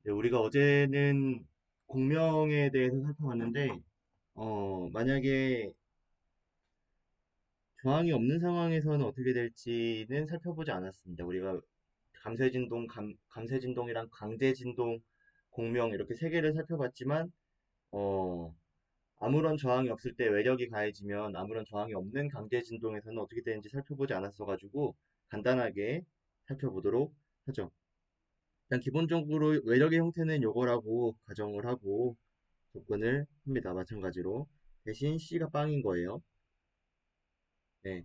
네, 우리가 어제는 공명에 대해서 살펴봤는데, 만약에 저항이 없는 상황에서는 어떻게 될지는 살펴보지 않았습니다. 우리가 감쇄진동, 감쇄진동이랑 강제진동, 공명 이렇게 세 개를 살펴봤지만, 어, 아무런 저항이 없을 때 외력이 가해지면 아무런 저항이 없는 강제진동에서는 어떻게 되는지 살펴보지 않았어가지고 간단하게 살펴보도록 하죠. 일단 기본적으로 외력의 형태는 요거라고 가정을 하고 접근을 합니다. 마찬가지로. 대신 C가 빵인 거예요. 네.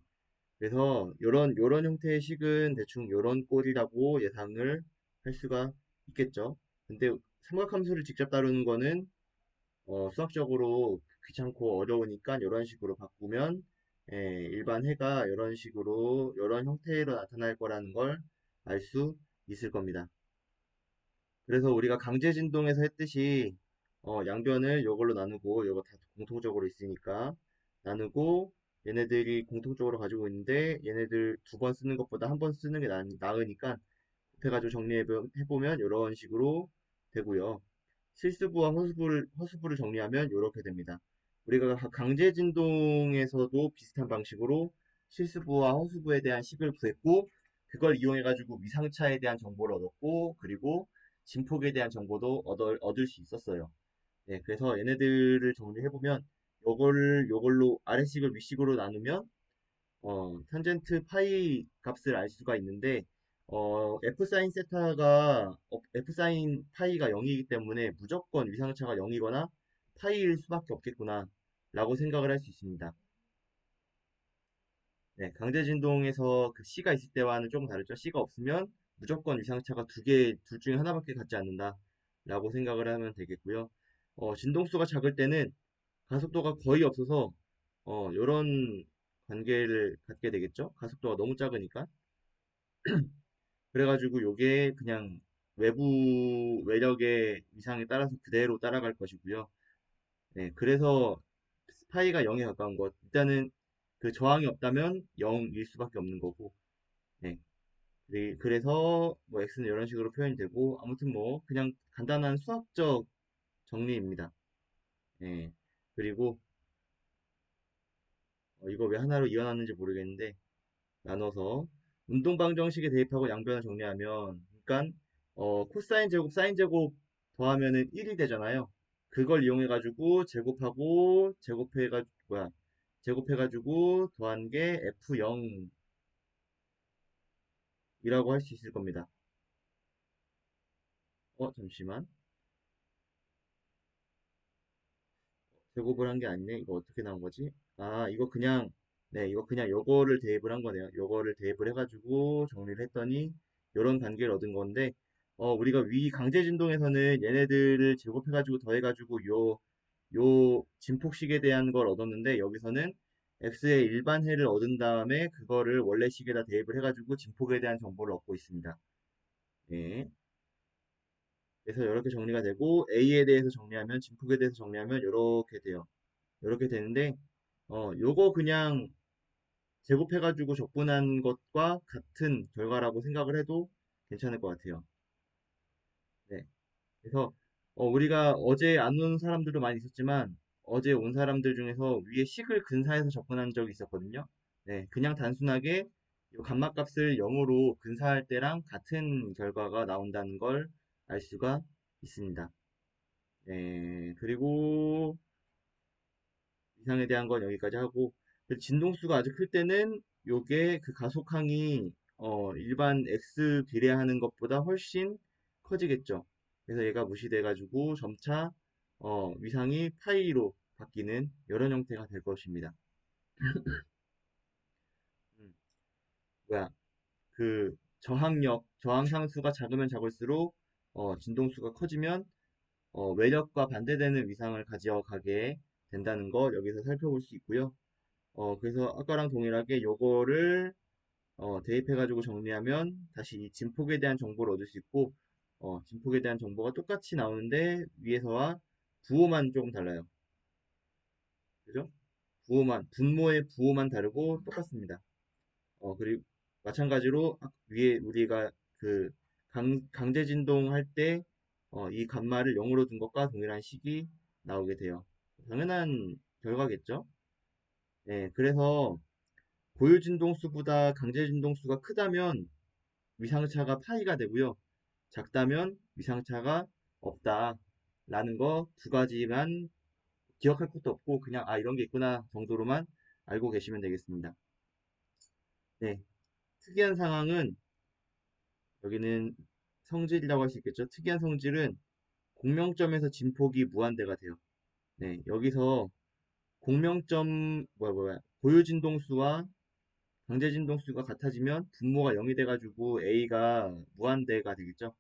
그래서 요런 형태의 식은 대충 요런 꼴이라고 예상을 할 수가 있겠죠. 근데 삼각함수를 직접 다루는 거는 수학적으로 귀찮고 어려우니까 요런 식으로 바꾸면 일반 해가 요런 식으로 요런 형태로 나타날 거라는 걸 알 수 있을 겁니다. 그래서 우리가 강제진동에서 했듯이 양변을 요걸로 나누고 요거 다 공통적으로 있으니까 나누고 얘네들이 공통적으로 가지고 있는데 얘네들 두 번 쓰는 것보다 한 번 쓰는 게 나으니까 곱해가지고 정리해보면 이런 식으로 되고요. 실수부와 허수부를 정리하면 이렇게 됩니다. 우리가 강제진동에서도 비슷한 방식으로 실수부와 허수부에 대한 식을 구했고 그걸 이용해가지고 위상차에 대한 정보를 얻었고 그리고 진폭에 대한 정보도 얻을 수 있었어요. 네, 그래서 얘네들을 정리해보면 요걸로 아래식을 윗식으로 나누면 탄젠트 파이 값을 알 수가 있는데 F 사인 세타가 F 사인 파이가 0이기 때문에 무조건 위상차가 0이거나 파이일 수밖에 없겠구나 라고 생각을 할 수 있습니다. 네, 강제진동에서 그 C가 있을 때와는 조금 다르죠. C가 없으면 무조건 위상차가 둘 중에 하나밖에 같지 않는다 라고 생각을 하면 되겠고요. 진동수가 작을 때는 가속도가 거의 없어서 요런 관계를 갖게 되겠죠. 가속도가 너무 작으니까. 그래가지고 요게 그냥 외부 외력의 위상에 따라서 그대로 따라갈 것이고요. 네, 그래서 파이가 0에 가까운 것. 일단은 그 저항이 없다면 0일 수밖에 없는 거고. 네. 그래서 뭐 x는 이런 식으로 표현이 되고 아무튼 뭐 그냥 간단한 수학적 정리입니다. 네. 그리고 이거 왜 하나로 이어놨는지 모르겠는데 나눠서 운동방정식에 대입하고 양변을 정리하면 그러니까 코사인 제곱 사인 제곱 더하면은 1이 되잖아요. 그걸 이용해 가지고 제곱해가지고 더한 게 F0이라고 할 수 있을 겁니다. 잠시만. 제곱을 한 게 아니네. 이거 어떻게 나온 거지? 이거 그냥 네, 이거 그냥 요거를 대입을 한 거네요. 요거를 대입을 해가지고 정리를 했더니 요런 관계를 얻은 건데 우리가 위 강제 진동에서는 얘네들을 제곱해가지고 더해가지고 요 진폭식에 대한 걸 얻었는데 여기서는 x의 일반 해를 얻은 다음에 그거를 원래식에다 대입을 해가지고 진폭에 대한 정보를 얻고 있습니다. 네. 그래서 이렇게 정리가 되고 a에 대해서 정리하면 진폭에 대해서 정리하면 이렇게 돼요. 이렇게 되는데 요거 그냥 제곱해가지고 적분한 것과 같은 결과라고 생각을 해도 괜찮을 것 같아요. 네. 그래서 우리가 어제 안 온 사람들도 많이 있었지만 어제 온 사람들 중에서 위에 식을 근사해서 접근한 적이 있었거든요. 네, 그냥 단순하게 이 감마값을 0으로 근사할 때랑 같은 결과가 나온다는 걸 알 수가 있습니다. 네, 그리고 이상에 대한 건 여기까지 하고 진동수가 아주 클 때는 요게 그 가속항이 일반 x 비례하는 것보다 훨씬 커지겠죠. 그래서 얘가 무시돼 가지고 점차 위상이 파이로 바뀌는 이런 형태가 될 것입니다. 음, 뭐야 그 저항 상수가 작으면 작을수록 진동수가 커지면 외력과 반대되는 위상을 가져가게 된다는 거 여기서 살펴볼 수 있고요. 그래서 아까랑 동일하게 요거를 대입해가지고 정리하면 다시 이 진폭에 대한 정보를 얻을 수 있고, 진폭에 대한 정보가 똑같이 나오는데 위에서와 부호만 조금 달라요. 그죠? 분모의 부호만 다르고 똑같습니다. 그리고 마찬가지로 위에 우리가 그 강제 진동 할 때 이 값말을 0으로 둔 것과 동일한 식이 나오게 돼요. 당연한 결과겠죠? 네, 그래서 고유진동수보다 강제진동수가 크다면 위상차가 파이가 되고요. 작다면 위상차가 없다. 라는 거 두 가지만 기억할 것도 없고 그냥 이런 게 있구나 정도로만 알고 계시면 되겠습니다. 네, 특이한 상황은 여기는 성질이라고 할 수 있겠죠. 특이한 성질은 공명점에서 진폭이 무한대가 돼요. 네, 여기서 공명점 고유진동수와 강제진동수가 같아지면 분모가 0이 돼가지고 A가 무한대가 되겠죠.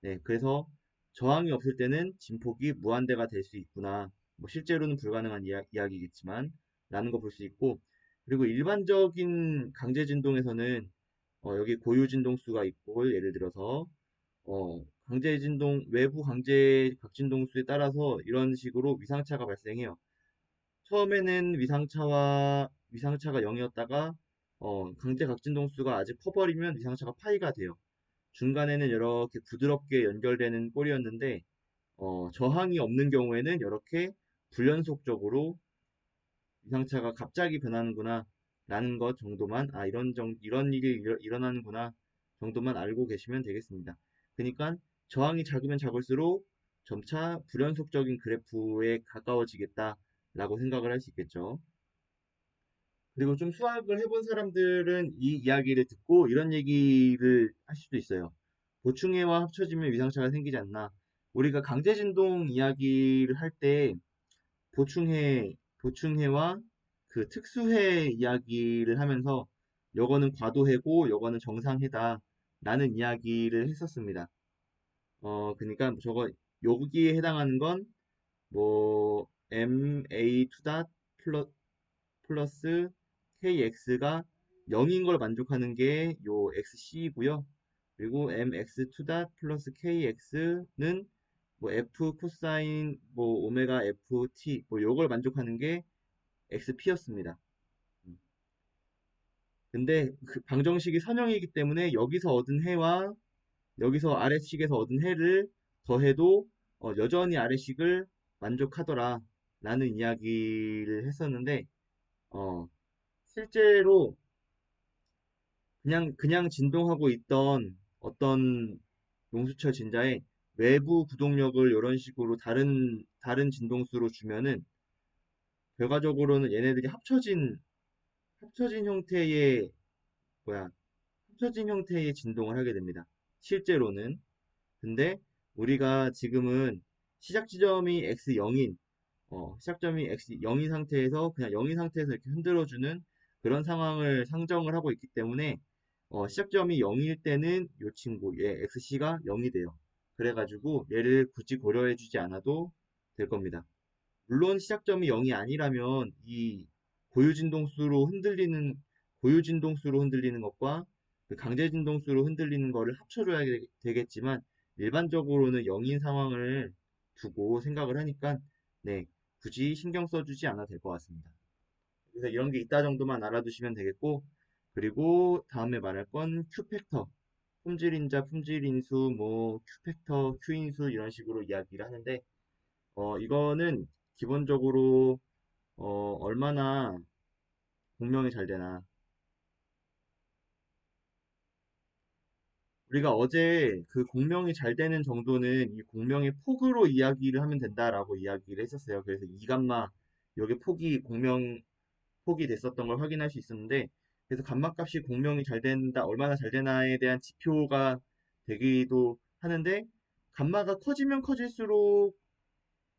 네, 그래서 저항이 없을 때는 진폭이 무한대가 될 수 있구나. 뭐 실제로는 불가능한 이야기겠지만 라는 거 볼 수 있고, 그리고 일반적인 강제진동에서는 여기 고유진동수가 있고 예를 들어서 강제진동 외부 강제 각진동수에 따라서 이런 식으로 위상차가 발생해요. 처음에는 위상차가 0이었다가 강제 각진동수가 아직 커버리면 위상차가 파이가 돼요. 중간에는 이렇게 부드럽게 연결되는 꼴이었는데 저항이 없는 경우에는 이렇게 불연속적으로 위상차가 갑자기 변하는구나 라는 것 정도만 이런 일이 일어나는구나 정도만 알고 계시면 되겠습니다. 그러니까 저항이 작으면 작을수록 점차 불연속적인 그래프에 가까워지겠다 라고 생각을 할 수 있겠죠. 그리고 좀 수학을 해본 사람들은 이 이야기를 듣고 이런 얘기를 할 수도 있어요. 보충해와 합쳐지면 위상차가 생기지 않나. 우리가 강제진동 이야기를 할 때 보충해와 그 특수해 이야기를 하면서 요거는 과도해고 요거는 정상해다 라는 이야기를 했었습니다. 그러니까 저거 여기에 해당하는 건 뭐 MA 투닷 플러스 KX가 0인 걸 만족하는 게 요 XC이고요. 그리고 MX 투닷 플러스 KX는 뭐 F 코사인 뭐 오메가 FT 뭐 요걸 만족하는 게 XP였습니다. 근데 그 방정식이 선형이기 때문에 여기서 얻은 해와 여기서 아래식에서 얻은 해를 더해도 여전히 아래식을 만족하더라 라는 이야기를 했었는데 어, 실제로 그냥 진동하고 있던 어떤 용수철 진자에 외부 구동력을 이런 식으로 다른 진동수로 주면은 결과적으로는 얘네들이 합쳐진 형태의 뭐야 합쳐진 형태의 진동을 하게 됩니다. 실제로는. 근데 우리가 지금은 시작 지점이 x0인 시작점이 x0인 상태에서 그냥 0인 상태에서 이렇게 흔들어주는 그런 상황을 상정을 하고 있기 때문에 시작점이 0일 때는 이 친구 얘 xc가 0이 돼요. 그래가지고 얘를 굳이 고려해주지 않아도 될 겁니다. 물론 시작점이 0이 아니라면 이 고유진동수로 흔들리는 고유진동수로 흔들리는 것과 그 강제진동수로 흔들리는 거를 합쳐줘야 되겠지만 일반적으로는 0인 상황을 두고 생각을 하니까 네 굳이 신경 써주지 않아도 될 것 같습니다. 그래서 이런 게 있다 정도만 알아두시면 되겠고 그리고 다음에 말할 건 Q팩터 품질인자, 품질인수, 뭐 Q팩터, Q인수 이런 식으로 이야기를 하는데 이거는 기본적으로 얼마나 공명이 잘 되나. 우리가 어제 그 공명이 잘 되는 정도는 이 공명의 폭으로 이야기를 하면 된다라고 이야기를 했었어요. 그래서 이 감마, 여기 폭이 됐었던 걸 확인할 수 있었는데, 그래서 감마값이 공명이 잘 된다, 얼마나 잘 되나에 대한 지표가 되기도 하는데, 감마가 커지면 커질수록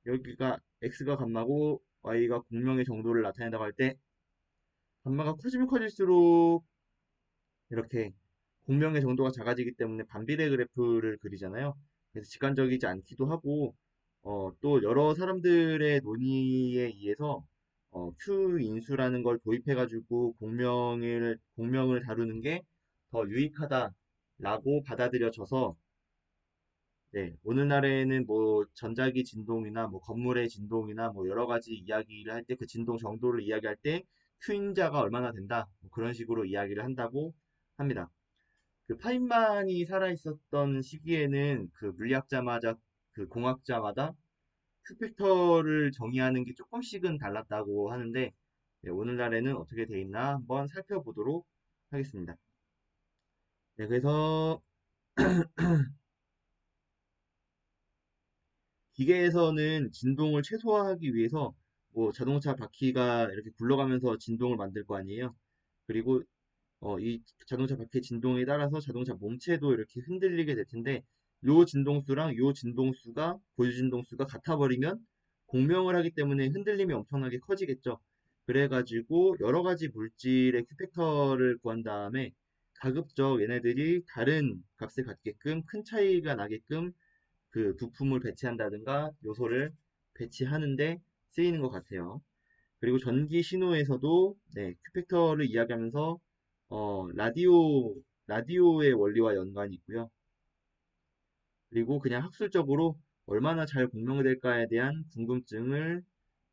여기가 x가 감마고 y가 공명의 정도를 나타낸다고 할 때, 감마가 커지면 커질수록 이렇게 공명의 정도가 작아지기 때문에 반비례 그래프를 그리잖아요. 그래서 직관적이지 않기도 하고 또 여러 사람들의 논의에 의해서 Q 인수라는 걸 도입해가지고 공명을 다루는 게 더 유익하다라고 받아들여져서 네, 오늘날에는 뭐 전자기 진동이나 뭐 건물의 진동이나 뭐 여러 가지 이야기를 할 때 그 진동 정도를 이야기할 때 Q인자가 얼마나 된다 뭐 그런 식으로 이야기를 한다고 합니다. 그 파인만이 살아있었던 시기에는 그 물리학자마저 그 공학자마다 Q팩터를 정의하는 게 조금씩은 달랐다고 하는데 네, 오늘날에는 어떻게 돼 있나 한번 살펴보도록 하겠습니다. 네, 그래서 기계에서는 진동을 최소화하기 위해서 뭐 자동차 바퀴가 이렇게 굴러가면서 진동을 만들 거 아니에요. 그리고 이 자동차 바퀴 진동에 따라서 자동차 몸체도 이렇게 흔들리게 될 텐데 요 진동수랑 요 진동수가 고유 진동수가 같아 버리면 공명을 하기 때문에 흔들림이 엄청나게 커지겠죠. 그래가지고 여러 가지 물질의 Q팩터를 구한 다음에 가급적 얘네들이 다른 값을 갖게끔 큰 차이가 나게끔 그 부품을 배치한다든가 요소를 배치하는데 쓰이는 것 같아요. 그리고 전기 신호에서도 네, Q팩터를 이야기하면서 라디오의 원리와 연관이 있고요. 그리고 그냥 학술적으로 얼마나 잘 공명될까에 대한 궁금증을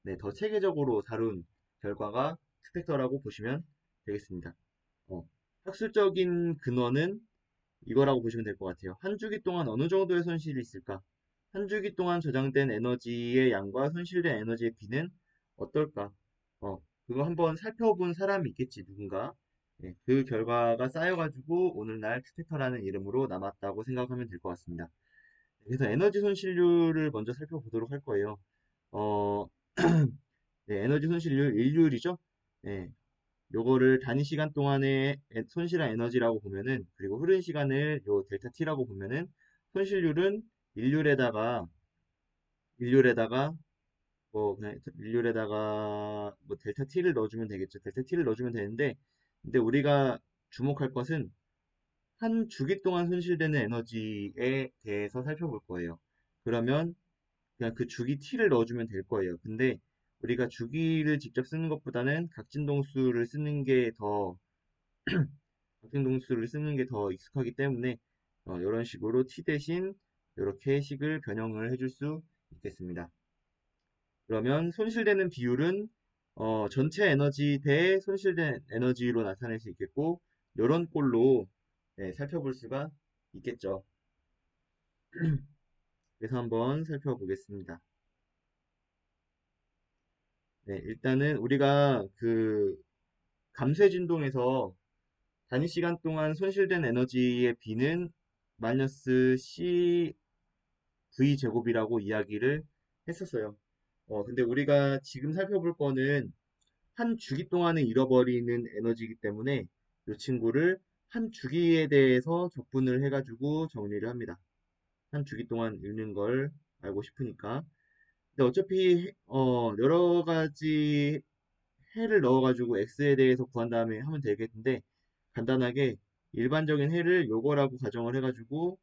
네, 더 체계적으로 다룬 결과가 Q팩터라고 보시면 되겠습니다. 어, 학술적인 근원은 이거라고 보시면 될 것 같아요. 한 주기 동안 어느 정도의 손실이 있을까? 한 주기 동안 저장된 에너지의 양과 손실된 에너지의 비는 어떨까? 그거 한번 살펴본 사람이 있겠지, 누군가. 예, 그 결과가 쌓여가지고 오늘날 큐팩터라는 이름으로 남았다고 생각하면 될 것 같습니다. 그래서 에너지 손실률을 먼저 살펴보도록 할 거예요. 어, 네, 에너지 손실률 일률이죠. 네, 요거를 단위 시간 동안의 손실한 에너지라고 보면은 그리고 흐른 시간을 요 델타 t라고 보면은 손실률은 일률에다가 일률에다가 뭐 그냥 일률에다가 뭐 델타 t를 넣어주면 되겠죠. 델타 t를 넣어주면 되는데 근데 우리가 주목할 것은 한 주기 동안 손실되는 에너지에 대해서 살펴볼 거예요. 그러면 그냥 그 주기 t를 넣어주면 될 거예요. 근데 우리가 주기를 직접 쓰는 것보다는 각진동수를 쓰는 게더 박진동수를 쓰는 게 더 익숙하기 때문에 이런 식으로 t 대신 이렇게 식을 변형을 해줄 수 있겠습니다. 그러면 손실되는 비율은 전체 에너지 대 손실된 에너지로 나타낼 수 있겠고 이런 꼴로 네, 살펴볼 수가 있겠죠. 그래서 한번 살펴보겠습니다. 네, 일단은 우리가 그 감쇄 진동에서 단위 시간 동안 손실된 에너지의 비는 마이너스 c v 제곱이라고 이야기를 했었어요. 근데 우리가 지금 살펴볼 거는 한 주기 동안에 잃어버리는 에너지이기 때문에 이 친구를 한 주기에 대해서 적분을 해가지고 정리를 합니다. 한 주기 동안 잃는 걸 알고 싶으니까. 근데 어차피 여러 가지 해를 넣어가지고 x에 대해서 구한 다음에 하면 되겠는데 간단하게 일반적인 해를 요거라고 가정을 해가지고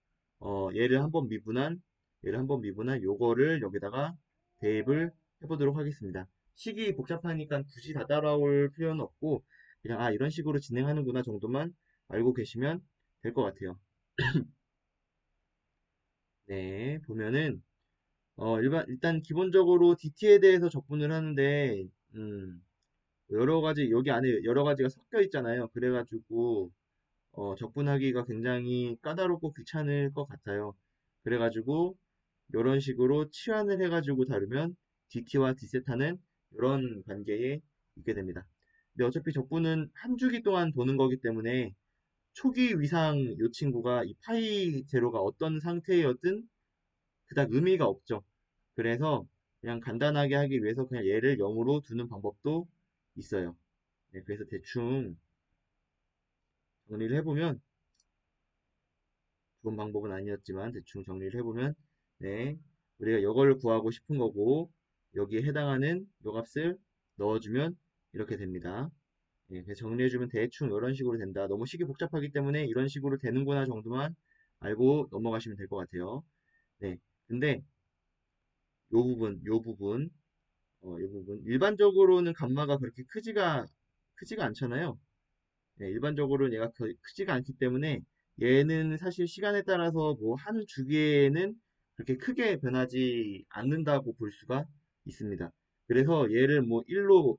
얘를 한번 미분한 요거를 여기다가 대입을 해보도록 하겠습니다. 식이 복잡하니까 굳이 다 따라올 필요는 없고 그냥 이런 식으로 진행하는구나 정도만 알고 계시면 될 것 같아요. 네, 보면은 일단 기본적으로 DT에 대해서 적분을 하는데 여러 가지 여기 안에 여러 가지가 섞여 있잖아요. 그래가지고 접근하기가 굉장히 까다롭고 귀찮을 것 같아요. 그래가지고 이런 식으로 치환을 해가지고 다루면 DT와 D세타는 이런 관계에 있게 됩니다. 근데 어차피 적분은 한 주기 동안 도는 거기 때문에 초기 위상 이 친구가 이 파이 제로가 어떤 상태였든 그닥 의미가 없죠. 그래서 그냥 간단하게 하기 위해서 그냥 얘를 0으로 두는 방법도 있어요. 네, 그래서 대충 정리를 해보면 좋은 방법은 아니었지만 대충 정리를 해보면 네, 우리가 이걸 구하고 싶은 거고 여기에 해당하는 요 값을 넣어주면 이렇게 됩니다. 네, 그래서 정리해주면 대충 이런 식으로 된다. 너무 식이 복잡하기 때문에 이런 식으로 되는구나 정도만 알고 넘어가시면 될 것 같아요. 네, 근데 요 부분 일반적으로는 감마가 그렇게 크지가 않잖아요. 네, 일반적으로 얘가 크지가 않기 때문에 얘는 사실 시간에 따라서 뭐 한 주기에는 그렇게 크게 변하지 않는다고 볼 수가 있습니다. 그래서 얘를 뭐 1로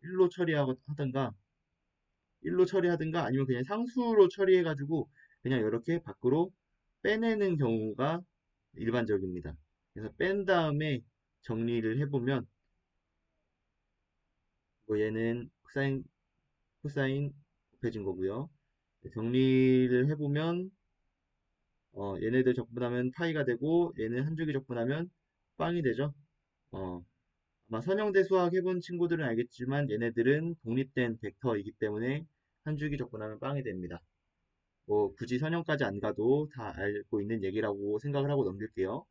처리하든가 아니면 그냥 상수로 처리해가지고 그냥 이렇게 밖으로 빼내는 경우가 일반적입니다. 그래서 뺀 다음에 정리를 해보면 뭐 얘는 코사인 곱해진 거고요. 정리를 해보면 얘네들 적분하면 파이가 되고 얘는 한 줄기 적분하면 빵이 되죠. 어, 아마 선형대 수학 해본 친구들은 알겠지만 얘네들은 독립된 벡터이기 때문에 한 줄기 적분하면 빵이 됩니다. 뭐 굳이 선형까지 안 가도 다 알고 있는 얘기라고 생각을 하고 넘길게요.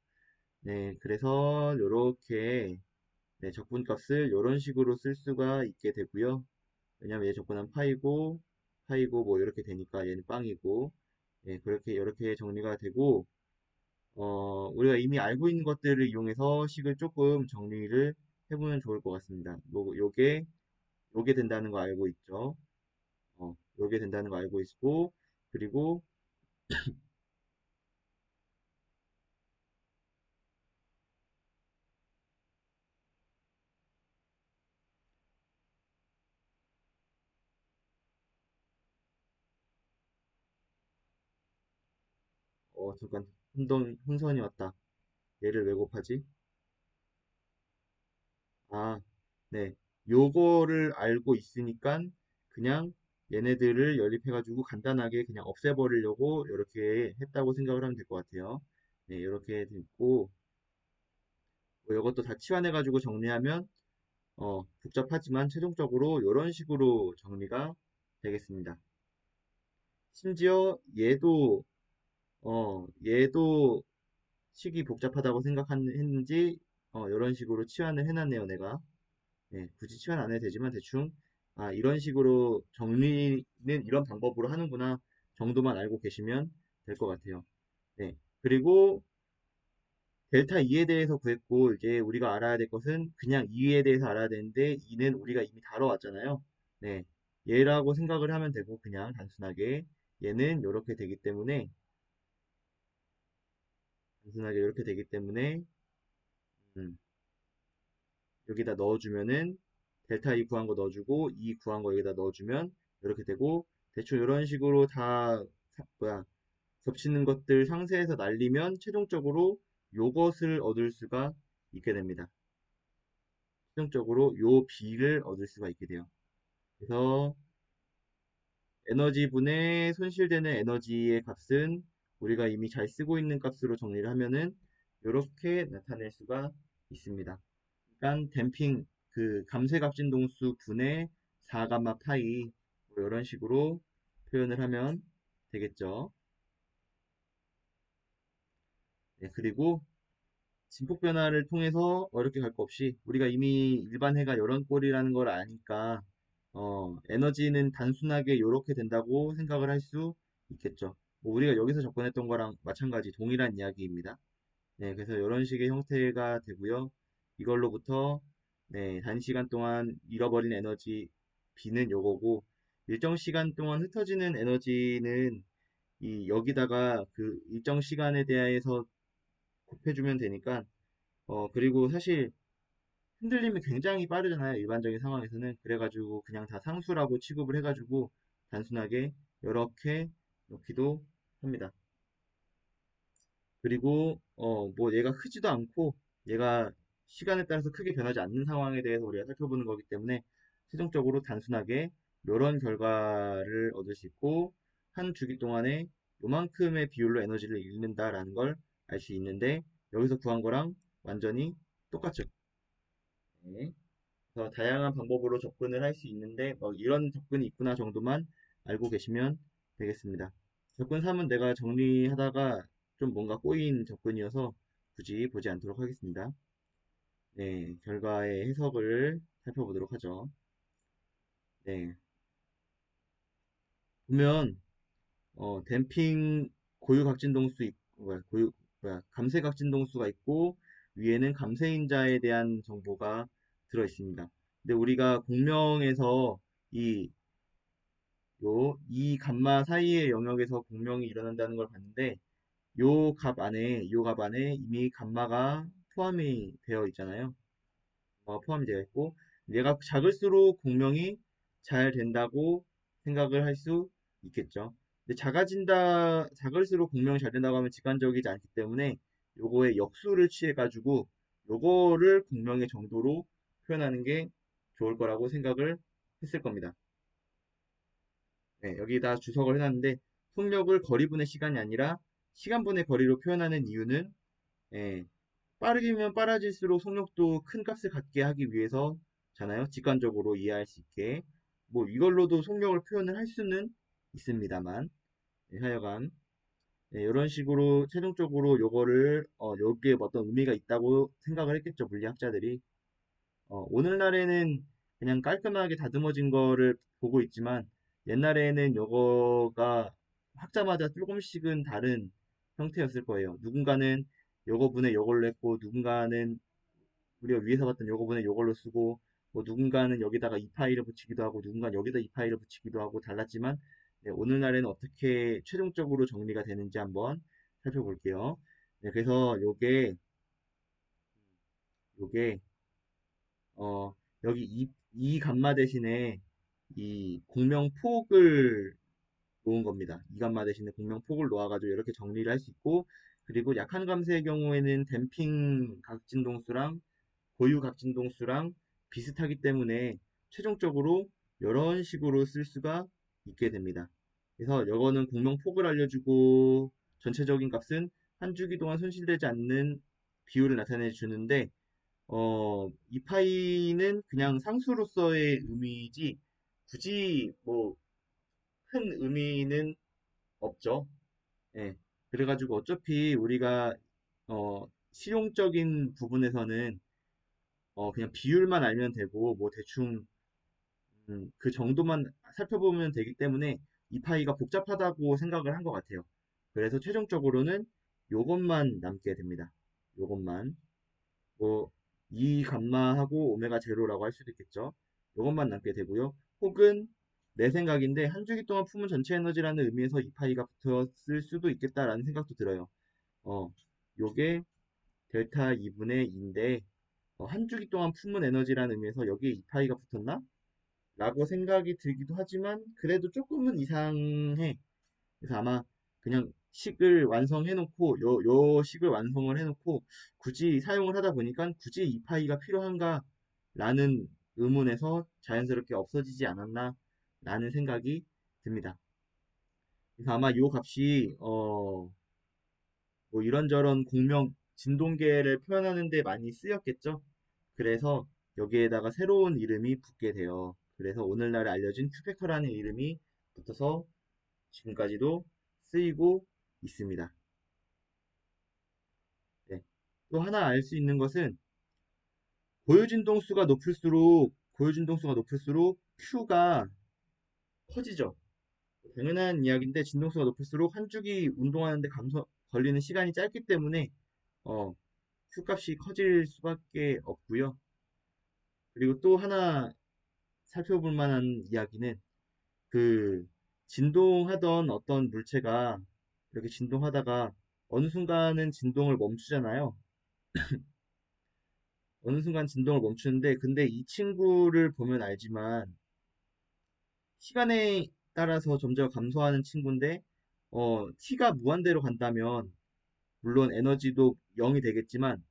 네, 그래서 요렇게 네, 적분값을 이런 식으로 쓸 수가 있게 되고요. 왜냐면 얘 적분하면 파이고 뭐 이렇게 되니까 얘는 빵이고 네, 그렇게 이렇게 정리가 되고 우리가 이미 알고 있는 것들을 이용해서 식을 조금 정리를 해보면 좋을 것 같습니다. 뭐 요게 된다는 거 알고 있죠. 요게 된다는 거 알고 있고 그리고 잠깐 혼선이 왔다. 얘를 왜 곱하지? 아, 네. 요거를 알고 있으니까 그냥 얘네들을 연립해가지고 간단하게 그냥 없애버리려고 이렇게 했다고 생각을 하면 될 것 같아요. 네, 이렇게 됐고, 뭐 이것도 다 치환해가지고 정리하면, 복잡하지만 최종적으로 이런 식으로 정리가 되겠습니다. 심지어 얘도 식이 복잡하다고 생각했는지, 이런 식으로 치환을 해놨네요, 내가. 네, 굳이 치환 안 해도 되지만 대충 이런 식으로 정리는 이런 방법으로 하는구나 정도만 알고 계시면 될 것 같아요. 네, 그리고 델타 2에 대해서 구했고 이제 우리가 알아야 될 것은 그냥 2에 대해서 알아야 되는데 2는 우리가 이미 다뤄왔잖아요. 네, 얘라고 생각을 하면 되고 그냥 단순하게 얘는 이렇게 되기 때문에 단순하게 이렇게 되기 때문에 음, 여기다 넣어주면은 델타 2 구한 거 넣어주고 2 구한 거 여기다 넣어주면 이렇게 되고 대충 이런 식으로 다 겹치는 것들 상세해서 날리면 최종적으로 요것을 얻을 수가 있게 됩니다. 최종적으로 요 B를 얻을 수가 있게 돼요. 그래서 에너지분의 손실되는 에너지의 값은 우리가 이미 잘 쓰고 있는 값으로 정리를 하면은 이렇게 나타낼 수가 있습니다. 그러니까 댐핑 그 감쇄값진동수 분의 4감마 파이 뭐 이런 식으로 표현을 하면 되겠죠. 네, 그리고 진폭 변화를 통해서 어렵게 갈 거 없이 우리가 이미 일반 해가 이런 꼴이라는 걸 아니까 에너지는 단순하게 이렇게 된다고 생각을 할 수 있겠죠. 뭐 우리가 여기서 접근했던 거랑 마찬가지 동일한 이야기입니다. 네, 그래서 이런 식의 형태가 되고요. 이걸로부터 네, 단시간 동안 잃어버린 에너지 B는 요거고 일정 시간 동안 흩어지는 에너지는 이 여기다가 그 일정 시간에 대해서 곱해주면 되니까 그리고 사실 흔들림이 굉장히 빠르잖아요. 일반적인 상황에서는. 그래가지고 그냥 다 상수라고 취급을 해가지고 단순하게 이렇게 놓기도 합니다. 그리고 뭐 얘가 크지도 않고 얘가 시간에 따라서 크게 변하지 않는 상황에 대해서 우리가 살펴보는 거기 때문에 최종적으로 단순하게 이런 결과를 얻을 수 있고 한 주기 동안에 요만큼의 비율로 에너지를 잃는다라는 걸 알 수 있는데 여기서 구한 거랑 완전히 똑같죠. 네. 그래서 다양한 방법으로 접근을 할 수 있는데 이런 접근이 있구나 정도만 알고 계시면 되겠습니다. 접근 3은 내가 정리하다가 좀 뭔가 꼬인 접근이어서 굳이 보지 않도록 하겠습니다. 네, 결과의 해석을 살펴보도록 하죠. 네, 보면 댐핑 고유각진동수 감쇄각진동수가 있고 위에는 감쇄인자에 대한 정보가 들어 있습니다. 근데 우리가 공명에서 이 이 감마 사이의 영역에서 공명이 일어난다는 걸 봤는데 요 값 안에 이미 감마가 포함이 되어 있잖아요. 포함이 되어 있고 얘가 작을수록 공명이 잘 된다고 생각을 할 수 있겠죠. 근데 작을수록 공명이 잘 된다고 하면 직관적이지 않기 때문에 요거의 역수를 취해가지고 요거를 공명의 정도로 표현하는 게 좋을 거라고 생각을 했을 겁니다. 네, 여기다 주석을 해놨는데 속력을 거리분의 시간이 아니라 시간분의 거리로 표현하는 이유는 예, 빠르면 빨라질수록 속력도 큰 값을 갖게 하기 위해서잖아요. 직관적으로 이해할 수 있게. 뭐 이걸로도 속력을 표현을 할 수는 있습니다만 하여간 이런 식으로 최종적으로 요거를 여기에 어떤 의미가 있다고 생각을 했겠죠. 물리학자들이. 오늘날에는 그냥 깔끔하게 다듬어진 거를 보고 있지만 옛날에는 요거가 학자마다 조금씩은 다른 형태였을 거예요. 누군가는 요거 분의 요걸로 했고 누군가는 우리가 위에서 봤던 요거분의 요걸로 쓰고 뭐 누군가는 여기다가 2파이를 붙이기도 하고 누군가는 여기다 2파이를 붙이기도 하고 달랐지만 네, 오늘날에는 어떻게 최종적으로 정리가 되는지 한번 살펴볼게요. 네, 그래서 요게 어 여기 이 감마 대신에 이 공명폭을 놓은 겁니다. 이 감마 대신에 공명폭을 놓아가지고 이렇게 정리를 할 수 있고 그리고 약한 감쇄의 경우에는 댐핑 각진동수랑 고유 각진동수랑 비슷하기 때문에 최종적으로 이런 식으로 쓸 수가 있게 됩니다. 그래서 이거는 공명폭을 알려주고 전체적인 값은 한 주기 동안 손실되지 않는 비율을 나타내 주는데 이 파이는 그냥 상수로서의 의미지 굳이 뭐 큰 의미는 없죠. 예. 그래가지고 어차피 우리가 실용적인 부분에서는 그냥 비율만 알면 되고, 뭐 대충, 그 정도만 살펴보면 되기 때문에 이 파이가 복잡하다고 생각을 한 것 같아요. 그래서 최종적으로는 요것만 남게 됩니다. 요것만. 뭐, 이 감마하고 오메가 제로라고 할 수도 있겠죠. 요것만 남게 되고요. 혹은 내 생각인데 한 주기 동안 품은 전체 에너지라는 의미에서 이 파이가 붙었을 수도 있겠다라는 생각도 들어요. 어, 요게 델타 2분의 2인데 한 주기 동안 품은 에너지라는 의미에서 여기에 2파이가 붙었나? 라고 생각이 들기도 하지만 그래도 조금은 이상해. 그래서 아마 그냥 식을 완성해놓고 요 식을 완성을 해놓고 굳이 사용을 하다 보니까 굳이 2파이가 필요한가? 라는 의문에서 자연스럽게 없어지지 않았나? 라는 생각이 듭니다. 그래서 아마 요 값이 뭐 이런저런 공명 진동계를 표현하는 데 많이 쓰였겠죠. 그래서 여기에다가 새로운 이름이 붙게 돼요. 그래서 오늘날 알려진 큐벡터라는 이름이 붙어서 지금까지도 쓰이고 있습니다. 네. 또 하나 알 수 있는 것은 고유진동수가 높을수록 Q가 커지죠. 당연한 이야기인데 진동수가 높을수록 한 주기 운동하는데 걸리는 시간이 짧기 때문에 어, Q 값이 커질 수밖에 없고요. 그리고 또 하나 살펴볼 만한 이야기는 그 진동하던 어떤 물체가 이렇게 진동하다가 어느 순간은 진동을 멈추잖아요. 어느 순간 진동을 멈추는데 근데 이 친구를 보면 알지만 시간에 따라서 점점 감소하는 친구인데 t가 무한대로 간다면 물론 에너지도 0이 되겠지만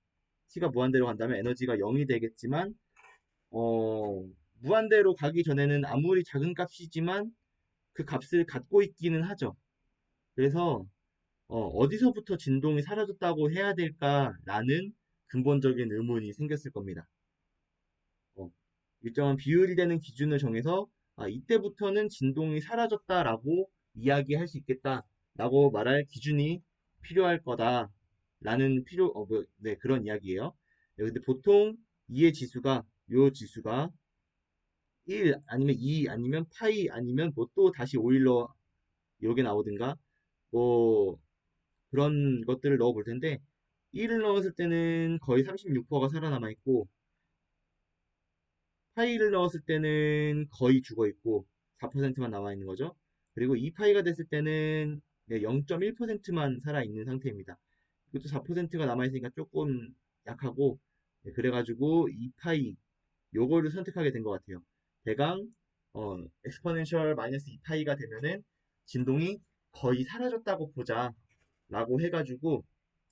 t가 무한대로 간다면 에너지가 0이 되겠지만 어, 무한대로 가기 전에는 아무리 작은 값이지만 그 값을 갖고 있기는 하죠. 그래서 디서부터 진동이 사라졌다고 해야 될까라는 근본적인 의문이 생겼을 겁니다. 어, 일정한 비율이 되는 기준을 정해서 이때부터는 진동이 사라졌다라고 이야기할 수 있겠다라고 말할 기준이 필요할 거다라는 네, 그런 이야기예요. 네, 근데 보통 이의 지수가 요 지수가 1 아니면 2 아니면 파이 아니면 뭐 또 다시 오일러 이렇게 나오든가 뭐 그런 것들을 넣어 볼 텐데 1을 넣었을 때는 거의 36%가 살아남아 있고 파이를 넣었을 때는 거의 죽어 있고 4%만 남아 있는 거죠. 그리고 2파이가 됐을 때는 0.1%만 살아 있는 상태입니다. 이것도 4%가 남아 있으니까 조금 약하고 그래가지고 2파이 요거를 선택하게 된 것 같아요. 대강 엑스포넨셜 마이너스 2파이가 되면은 진동이 거의 사라졌다고 보자 라고 해가지고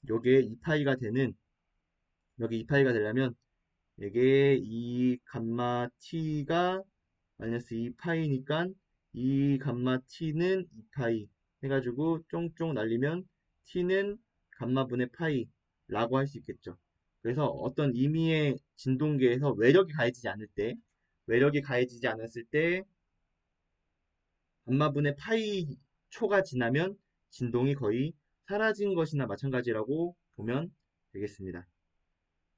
요게 2파이가 되는, 여기 2파이가 되려면 이게 이 감마 t가 마이너스 2파이니까 이 감마 t는 2파이 해가지고 쫑쫑 날리면 t는 감마분의 파이라고 할 수 있겠죠. 그래서 어떤 임의의 진동계에서 외력이 가해지지 않을 때, 외력이 가해지지 않았을 때 감마분의 파이 초가 지나면 진동이 거의 사라진 것이나 마찬가지라고 보면 되겠습니다.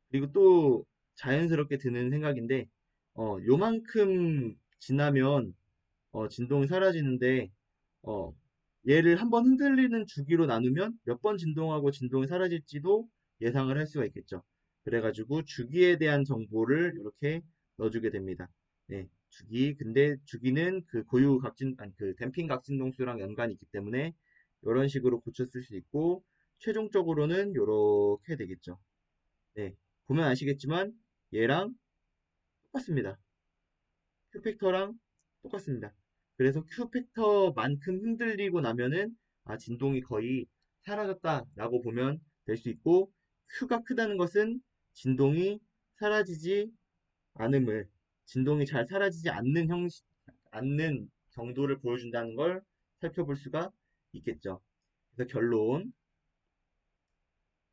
그리고 또 자연스럽게 드는 생각인데, 요만큼 지나면 진동이 사라지는데, 어, 얘를 한번 흔들리는 주기로 나누면 몇 번 진동하고 진동이 사라질지도 예상을 할 수가 있겠죠. 그래가지고 주기에 대한 정보를 이렇게 넣어주게 됩니다. 네, 주기. 근데 주기는 그 고유 각진, 아니 그 댐핑 각진동수랑 연관이 있기 때문에 이런 식으로 고쳤을 수 있고, 최종적으로는 이렇게 되겠죠. 네, 보면 아시겠지만 얘랑 똑같습니다. 큐팩터랑 똑같습니다. 그래서 큐팩터만큼 흔들리고 나면은 진동이 거의 사라졌다라고 보면 될 수 있고, 큐가 크다는 것은 진동이 사라지지 않음을, 진동이 잘 사라지지 않는 않는 정도를 보여준다는 걸 살펴볼 수가 있겠죠. 그래서 결론,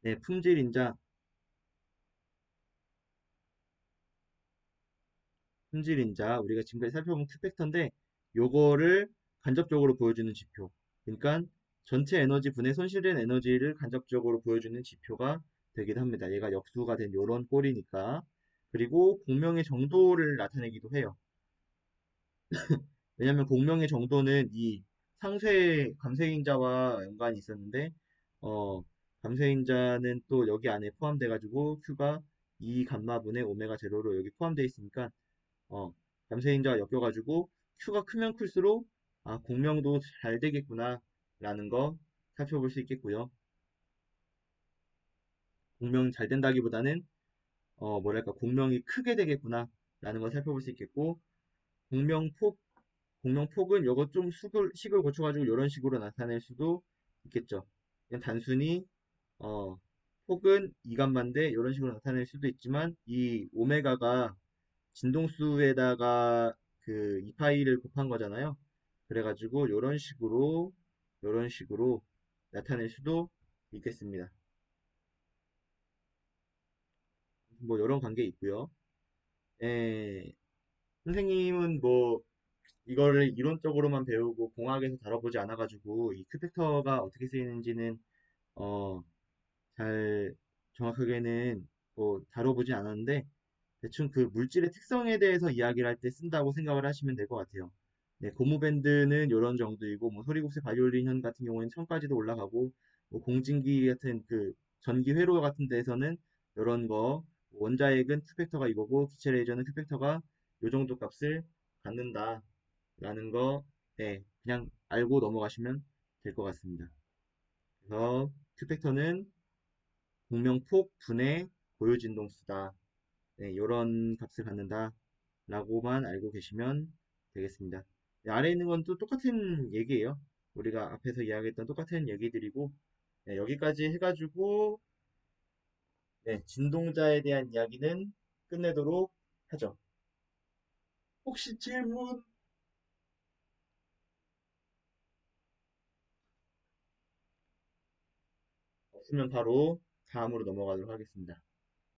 네, 품질인자 우리가 지금까지 살펴본 큐팩터인데, 요거를 간접적으로 보여주는 지표, 그러니까 전체 에너지 분의 손실된 에너지를 간접적으로 보여주는 지표가 되기도 합니다. 얘가 역수가 된 요런 꼴이니까. 그리고 공명의 정도를 나타내기도 해요. 왜냐하면 공명의 정도는 이 상쇄 감쇄인자와 연관이 있었는데, 어, 감쇄인자는 또 여기 안에 포함돼 가지고 Q가 2 감마분의 오메가 제로로 여기 포함되어 있으니까, 어, 감쇄인자가 엮여가지고 Q가 크면 클수록 공명도 잘 되겠구나 라는 거 살펴볼 수 있겠고요. 공명 잘 된다기보다는 뭐랄까 공명이 크게 되겠구나 라는 걸 살펴볼 수 있겠고, 공명폭 공명폭은 요거 좀 식을 고쳐가지고 이런 식으로 나타낼 수도 있겠죠. 그냥 단순히 어, 폭은 2감마인데 이런 식으로 나타낼 수도 있지만, 이 오메가가 진동수에다가 그 2파이를 곱한 거잖아요. 그래가지고 이런 식으로 나타낼 수도 있겠습니다. 뭐 이런 관계 있고요. 에, 선생님은 뭐 이거를 이론적으로만 배우고 공학에서 다뤄보지 않아가지고 이 큐팩터가 어떻게 쓰이는지는 어, 잘 정확하게는 뭐 다뤄보진 않았는데, 대충 그 물질의 특성에 대해서 이야기를 할 때 쓴다고 생각을 하시면 될 것 같아요. 네, 고무밴드는 이런 정도이고, 뭐 소리국세 바이올린 현 같은 경우에는 1000까지도 올라가고, 뭐 공진기 같은 그 전기 회로 같은 데서는 이런 거, 원자핵은 큐팩터가 이거고 기체 레이저는 큐팩터가 요 정도 값을 갖는다라는 거, 네, 그냥 알고 넘어가시면 될 것 같습니다. 그래서 큐팩터는 공명폭 분의 고유진동수다. 네, 이런 값을 갖는다 라고만 알고 계시면 되겠습니다. 네, 아래에 있는 건 또 똑같은 얘기예요. 우리가 앞에서 이야기했던 똑같은 얘기들이고, 네, 여기까지 해가지고 네, 진동자에 대한 이야기는 끝내도록 하죠. 혹시 질문 없으면 바로 다음으로 넘어가도록 하겠습니다.